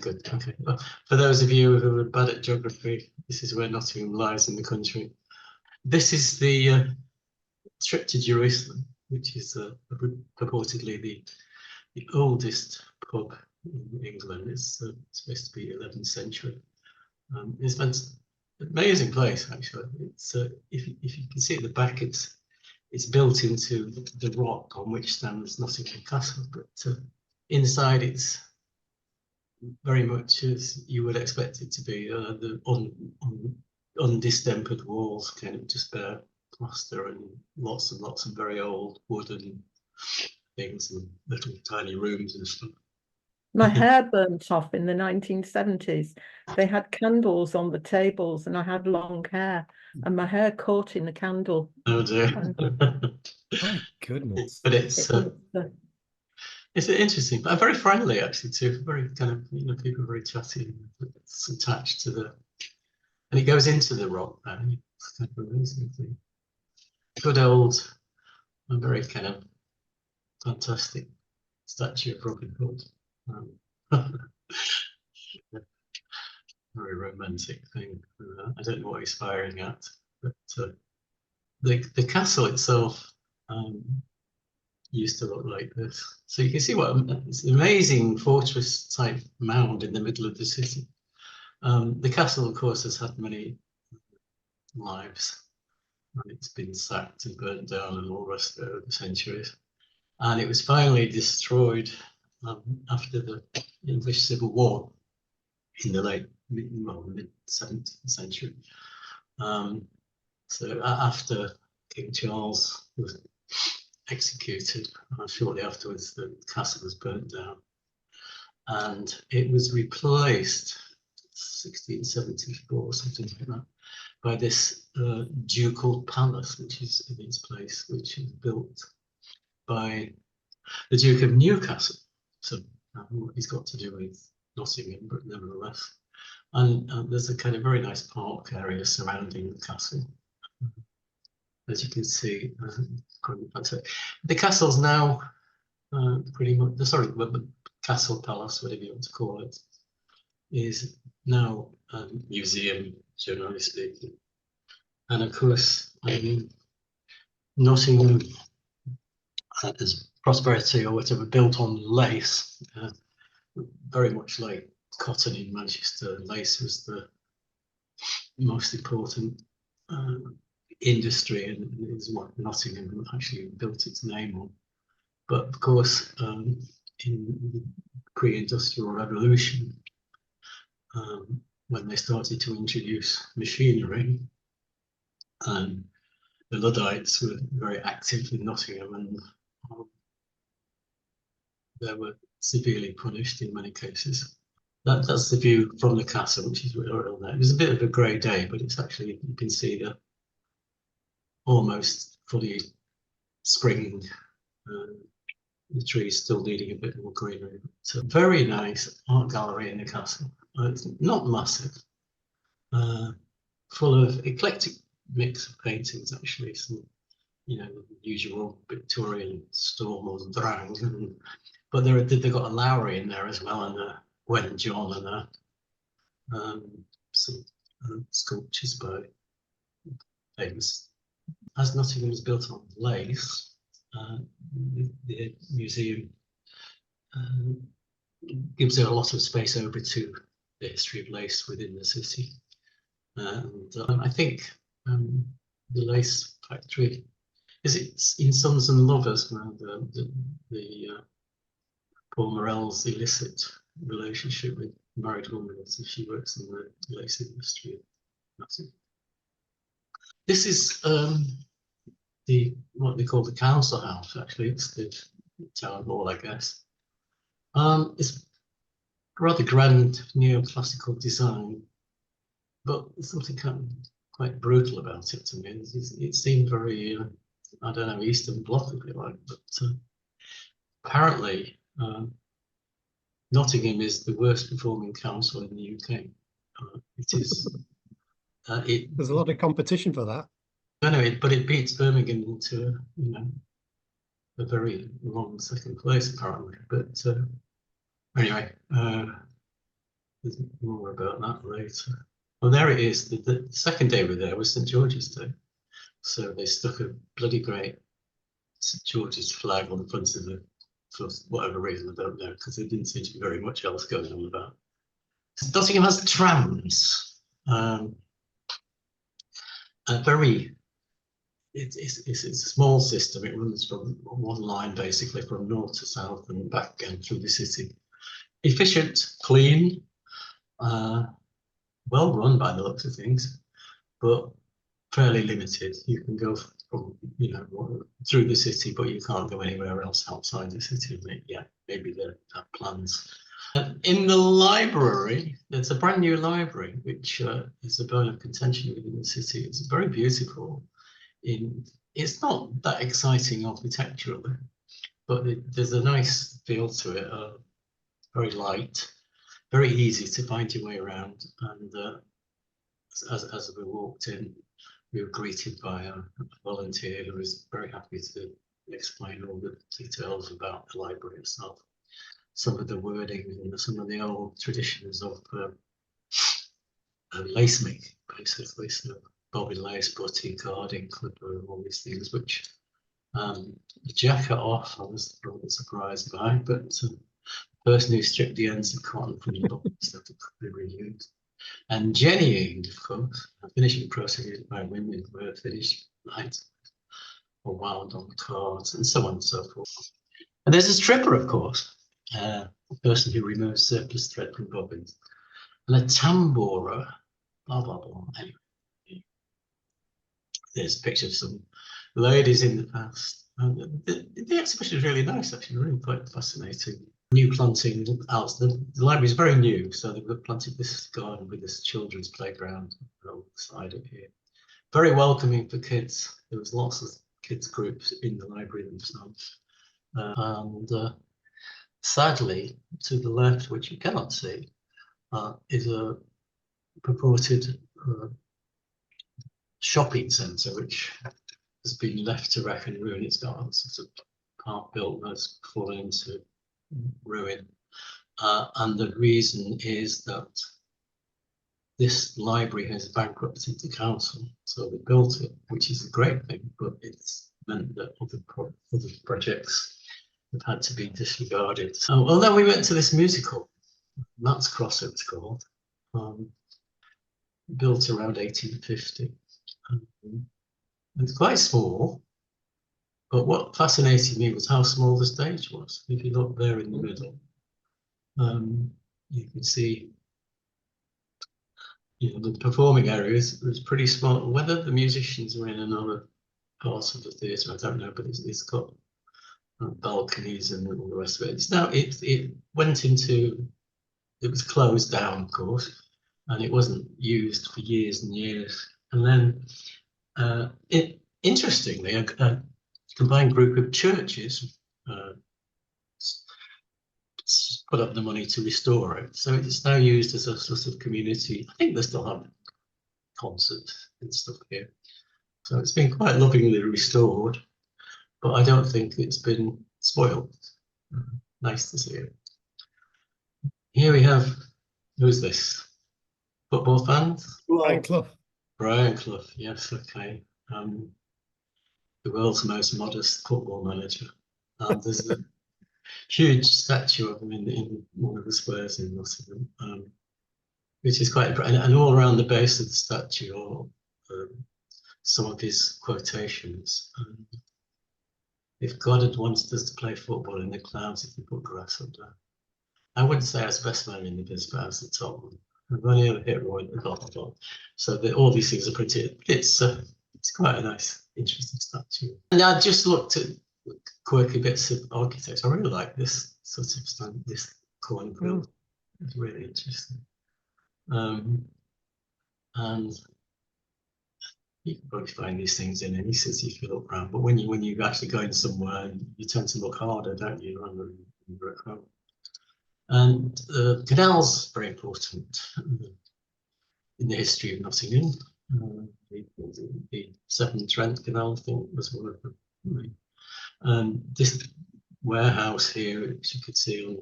good. Okay. Well, for those of you who are bad at geography, this is where Nottingham lies in the country. This is the trip to Jerusalem, which is purportedly the oldest pub in England. It's supposed to be 11th century. It's an amazing place, actually. It's if you can see at the back, it's built into the rock on which stands Nottingham Castle, but inside it's very much as you would expect it to be. The undistempered walls, kind of just bare plaster, and lots of very old wooden things and little tiny rooms and stuff. My hair burnt off in the 1970s. They had candles on the tables and I had long hair and my hair caught in the candle. Oh dear. My goodness. But it's interesting, but very friendly actually too. Very kind of, people are very chatty. It's attached to and it goes into the rock there. It's kind of amazing thing. Good old, a very kind of fantastic statue of Robin Hood. Very romantic thing. I don't know what he's firing at, but the castle itself used to look like this. So you can see it's an amazing fortress type mound in the middle of the city. The castle, of course, has had many lives. It's been sacked and burnt down and all the rest of it over the centuries. And it was finally destroyed after the English Civil War in the mid 17th century. So after King Charles was executed, shortly afterwards, the castle was burnt down, and it was replaced 1674 or something like that by this ducal palace, which is in its place, which is built by the Duke of Newcastle. So he's got to do with Nottingham, but nevertheless. And there's a kind of very nice park area surrounding the castle. As you can see, the castle's now pretty much, the castle palace, whatever you want to call it, is now a museum, generally speaking. And of course, Nottingham as prosperity or whatever built on lace, very much like cotton in Manchester. Lace was the most important industry, and is what Nottingham actually built its name on. But of course, in the pre-industrial revolution, when they started to introduce machinery, the Luddites were very active in Nottingham, and they were severely punished in many cases. That's the view from the castle, which is right on there. It was a bit of a grey day, but it's actually, you can see the almost fully spring, the trees still needing a bit more greenery. It's a very nice art gallery in the castle. It's not massive, full of eclectic mix of paintings, actually. Some, usual Victorian Storm and Drang, but they've got a Lowry in there as well, and Gwen John, and some sculptures by famous. As Nottingham was built on lace, the museum gives it a lot of space over to the history of lace within the city. And I think the lace factory, it's in Sons and Lovers, where the Paul Morell's illicit relationship with a married woman, so she works in the lace industry. This is what they call the council house. Actually, it's the town hall, I guess. It's rather grand neoclassical design, but there's something kind of quite brutal about it to me. It seemed very, I don't know, Eastern Bloc, if you like, but apparently Nottingham is the worst performing council in the UK. It is. There's a lot of competition for that. I know it, but it beats Birmingham into a very long second place apparently. But anyway, there's more about that later. Well, there it is. The second day we were there was St George's Day. So they stuck a bloody great St George's flag on the front of the, for whatever reason, I don't know, because there didn't seem to be very much else going on about. Nottingham has trams. A very, it's a small system. It runs from one line basically from north to south and back again through the city. Efficient, clean, well run by the looks of things, but fairly limited. You can go from, you know, through the city, but you can't go anywhere else outside the city. Yeah, maybe they have plans. In the library, there's a brand new library, which is a bone of contention within the city. It's very beautiful. It's not that exciting architecturally, but there's a nice feel to it. Very light, very easy to find your way around. And as we walked in, we were greeted by a volunteer who was very happy to explain all the details about the library itself, some of the wording and some of the old traditions of lace making, basically. So bobbin lace, butty, carding, clipper, all these things, which the jacket off, I was rather surprised by, but the person who stripped the ends of cotton from the bobbin stuff to be renewed. And jennying, of course, a finishing process by women who are finished lines or wound on cards and so on and so forth. And there's a stripper, of course, a person who removes surplus thread from bobbins, and a tambourer, blah, blah, blah. Anyway, there's a picture of some ladies in the past. The exhibition is really nice, actually, really quite fascinating. New planting out. The library is very new, so they've planted this garden with this children's playground on the side of here. Very welcoming for kids. There was lots of kids groups in the library themselves. And sadly, to the left, which you cannot see, is a purported shopping centre, which has been left to wreck and ruin. It's got sort of part built that's fallen into ruin. And the reason is that this library has bankrupted the council. So they built it, which is a great thing, but it's meant that other projects have had to be disregarded. So, well, then we went to this musical, Matt's Cross it's called, built around 1850. It's quite small, but what fascinated me was how small the stage was. If you look there in the middle, you can see, you know, the performing areas was pretty small. Whether the musicians were in another part of the theatre, I don't know, but it's got balconies and all the rest of it. It's now it went into, it was closed down, of course, and it wasn't used for years and years. And then interestingly, a combined group of churches put up the money to restore it. So it's now used as a sort of community. I think they still have concerts and stuff here. So it's been quite lovingly restored, but I don't think it's been spoiled. Nice to see it. Here we have, who's this? Football fans? Brian Clough. Brian Clough, yes, okay. The world's most modest football manager. And there's a huge statue of him in one of the squares in Nottingham, which is quite impressive. And all around the base of the statue are some of his quotations. If God had wanted us to play football in the clouds, if we put grass up there. I wouldn't say I was best man in the biz, but I was the top one. I've only ever hit Roy at the bottom. So all these things are printed. It's quite a nice, interesting statue. And I just looked at quirky bits of architecture. I really like this sort of stand, this corner grill. It's really interesting. And you can probably find these things in any city if you look around. But when you actually go in somewhere, you tend to look harder, don't you, rather than you're at home. And canals very important in the history of Nottingham. The Severn Trent Canal, I think, was one of them. This warehouse here, which you could see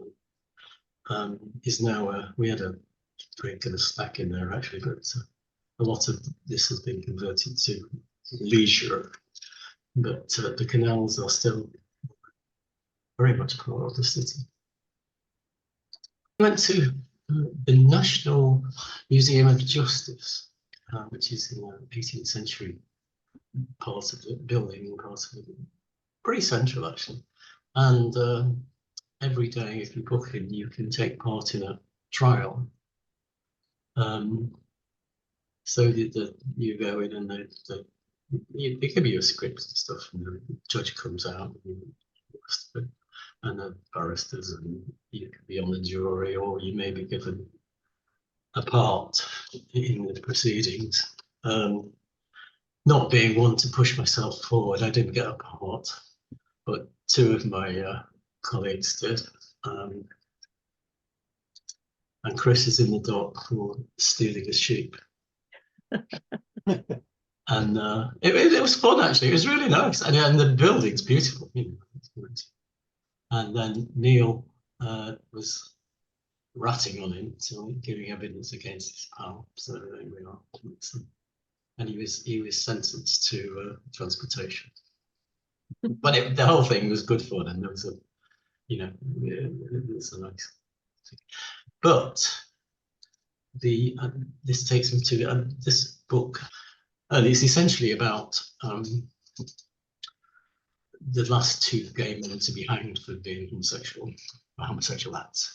on, is now we had a drink and a snack in there actually, but a lot of this has been converted to leisure. But the canals are still very much part of the city. I went to the National Museum of Justice, which is in the 18th century part of the building, part of it. Pretty central actually. And every day, if you book in, you can take part in a trial. So you go in and they give you a script and stuff, and the judge comes out and the barristers, and you could be on the jury, or you may be given a part in the proceedings. Not being one to push myself forward, I didn't get a part, but two of my colleagues did. And Chris is in the dock for stealing a sheep. And it was fun actually. It was really nice, and the building's beautiful. You know, and then Neil was ratting on him, so giving evidence against his pal. So there we are. And he was sentenced to transportation. But the whole thing was good fun, and there was it was a nice thing. But this takes me to this book, and it's essentially about the last two gay men to be hanged for being homosexual acts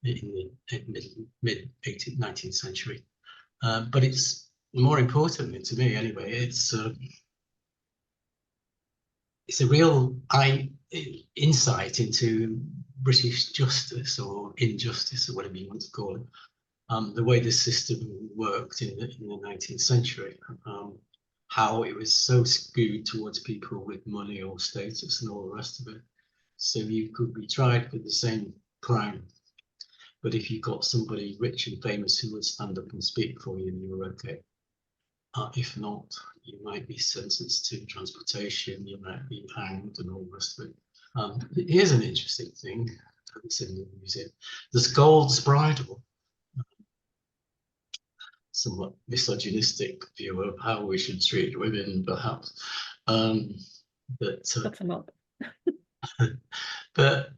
in the mid 19th century. But it's more importantly to me anyway, it's a real insight into British justice or injustice or whatever you want to call it. The way the system worked in the 19th century, how it was so skewed towards people with money or status and all the rest of it. So you could be tried for the same crime, but if you got somebody rich and famous who would stand up and speak for you, you were okay. If not, you might be sentenced to transportation, you might be hanged and all the rest of it. Here's an interesting thing that's in the museum. The Scold's Bridle. Somewhat misogynistic view of how we should treat women, perhaps. That's a lot. But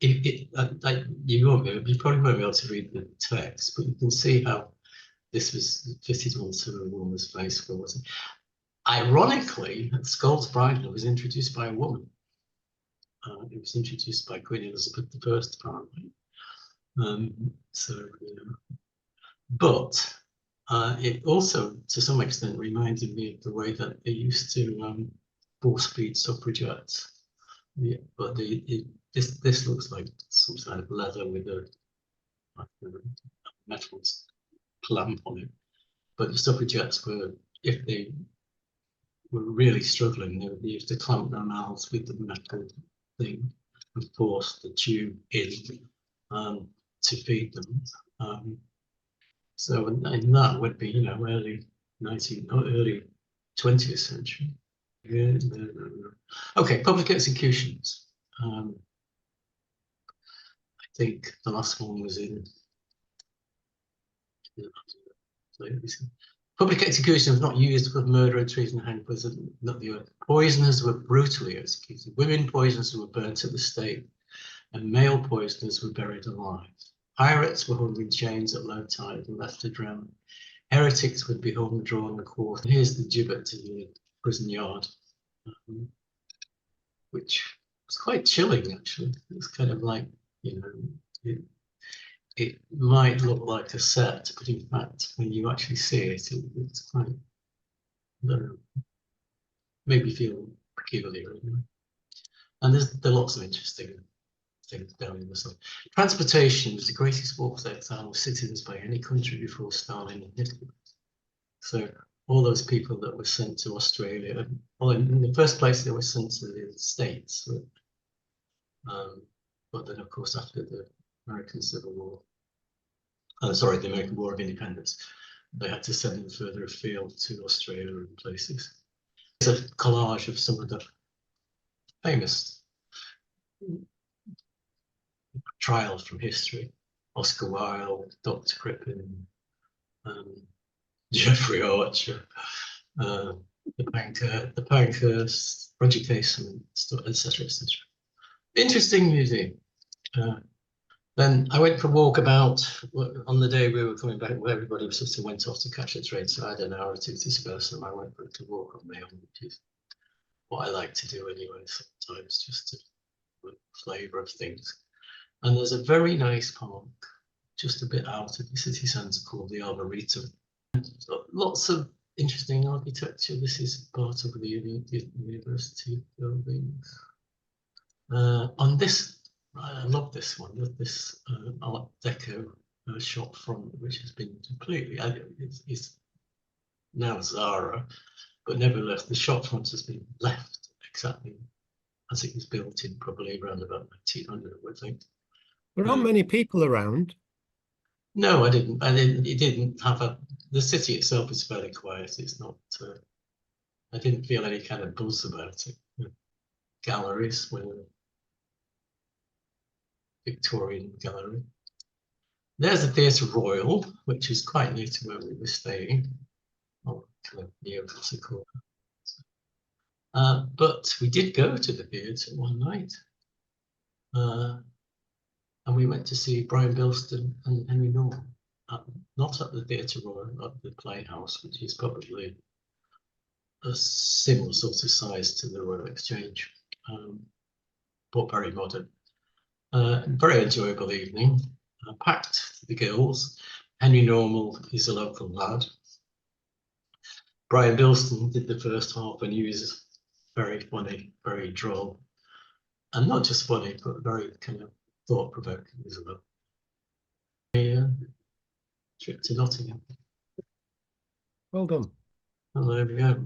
you probably won't be able to read the text, but you can see how this was fitted onto a woman's face. Ironically, Scold's Bridle was introduced by a woman. It was introduced by Queen Elizabeth I, apparently. But it also, to some extent, reminded me of the way that they used to force-feed suffragettes. Yeah, but this looks like some kind of leather with a metal clamp on it. But the suffragettes were, if they were really struggling, they used to clamp their mouths with the metal thing and force the tube in to feed them. So and that would be, early 20th century. Yeah, no. Okay, public executions. I think the last one was in. Public execution was not used for murder and treason and hanged person, not the other. Poisoners were brutally executed. Women poisoners were burnt at the stake, and male poisoners were buried alive. Pirates were hung in chains at low tide and left to drown. Heretics would be hung, drawn, and quartered. Here's the gibbet in the prison yard, which was quite chilling, actually. It's kind of like, it might look like a set, but in fact, when you actually see it, it's quite, maybe feel peculiar. And there are lots of interesting things down in the side. Transportation was the greatest force exile of citizens by any country before Stalin and Hitler. So all those people that were sent to Australia, well, in the first place, they were sent to the States. But then, of course, after the American Civil War, the American War of Independence, they had to send them further afield to Australia and places. It's a collage of some of the famous trials from history. Oscar Wilde, Dr. Crippen, Jeffrey Archer, the Pankhurst, Roger Casement, etc., etc. Interesting museum. Then I went for a walk about on the day we were coming back, where everybody sort of went off to catch a train. So I had an hour or two to spare, so I went for a walk on my own, which is what I like to do anyway, sometimes, just to flavour of things. And there's a very nice park just a bit out of the city centre called the Arboretum. So lots of interesting architecture. This is part of the university buildings. On this, I love this one, this Art Deco shop front, which has been completely, it's now Zara, but nevertheless, the shop front has been left exactly as it was built in, probably around about 1900, I think. There aren't many people around. No, I didn't. It didn't have the city itself is fairly quiet. It's not, I didn't feel any kind of buzz about it. Galleries, Victorian gallery. There's the Theatre Royal, which is quite near to where we were staying, or kind of neoclassical. But we did go to the theatre one night, and we went to see Brian Bilston and Henry Norman, not at the Theatre Royal, at the Playhouse, which is probably a similar sort of size to the Royal Exchange, but very modern. Very enjoyable evening, packed to the gills. Henry Normal is a local lad. Brian Bilston did the first half, and he was very funny, very droll, and not just funny, but very kind of thought-provoking as well. A trip to Nottingham. Well done. And there we go.